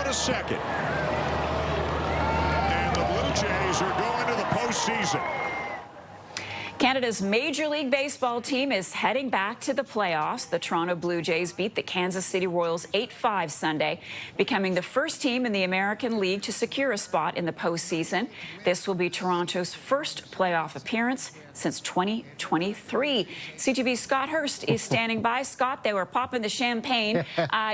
out of second. And the Blue Jays are going to the postseason. Canada's Major League Baseball team is heading back to the playoffs. The Toronto Blue Jays beat the Kansas City Royals 8-5 Sunday, becoming the first team in the American League to secure a spot in the postseason. This will be Toronto's first playoff appearance since 2023. CTV's Scott Hurst is standing by. Scott, they were popping the champagne.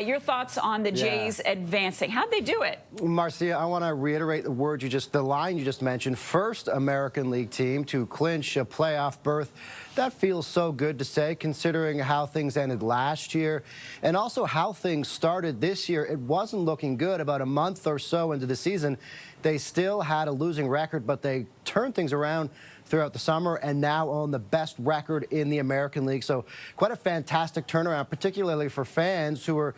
Your thoughts on the Jays advancing? How'd they do it? Marcia, I want to reiterate the line you just mentioned. First American League team to clinch a playoff berth. That feels so good to say, considering how things ended last year and also how things started this year. It wasn't looking good. About a month or so into the season, they still had a losing record, but they turned things around throughout the summer and now own the best record in the American League. So quite a fantastic turnaround, particularly for fans who were,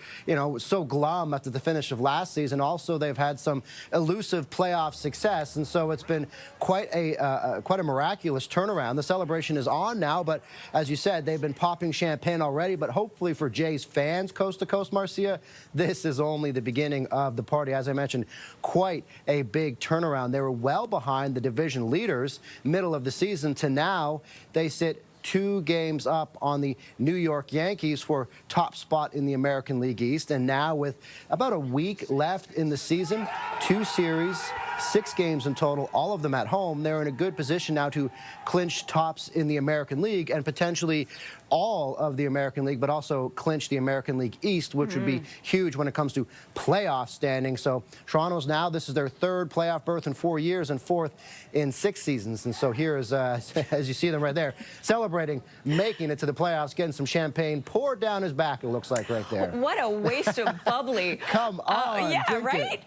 so glum after the finish of last season. Also, they've had some elusive playoff success, and so it's been quite a miraculous turnaround. The celebration is on now, but as you said, they've been popping champagne already. But hopefully for Jays fans coast to coast, Marcia, this is only the beginning of the party. As I mentioned, quite a big turnaround. They were well behind the division leaders middle of the season to now they sit 2 games up on the New York Yankees for top spot in the American League East. And now with about a week left in the season, 2 series, 6 games in total, all of them at home, they're in a good position now to clinch tops in the American League and potentially all of the American League, but also clinch the American League East, which would be huge when it comes to playoff standing. So Toronto's now, this is their 3rd playoff berth in 4 years and 4th in 6 seasons. And so here is, as you see them right there, celebrating, making it to the playoffs, getting some champagne poured down his back, it looks like right there. What a waste of bubbly. Come on. Yeah, right?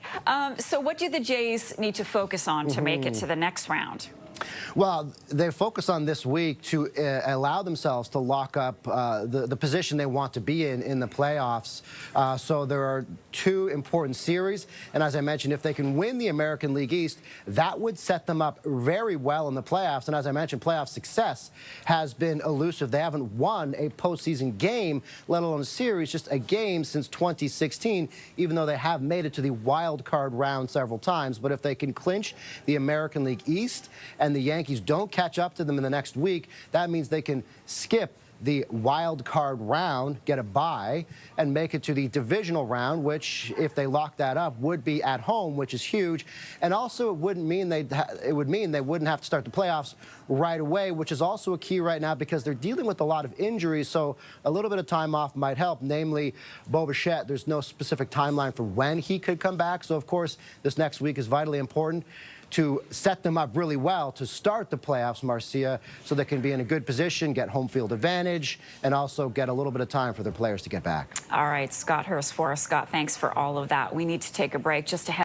So what do the Jays need to focus on to make it to the next round? Well, they focus on this week to allow themselves to lock up the position they want to be in the playoffs. So there are 2 important series. And as I mentioned, if they can win the American League East, that would set them up very well in the playoffs. And as I mentioned, playoff success has been elusive. They haven't won a postseason game, let alone a series, just a game since 2016, even though they have made it to the wild card round several times. But if they can clinch the American League East and the Yankees don't catch up to them in the next week, that means they can skip the wild card round, get a bye, and make it to the divisional round, which, if they lock that up, would be at home, which is huge. And also, it would mean they wouldn't have to start the playoffs right away, which is also a key right now because they're dealing with a lot of injuries. So a little bit of time off might help, namely Bo Bichette. There's no specific timeline for when he could come back. So, of course, this next week is vitally important to set them up really well to start the playoffs, Marcia, so they can be in a good position, get home field advantage, and also get a little bit of time for their players to get back. All right, Scott Hurst for us. Scott, thanks for all of that. We need to take a break just ahead.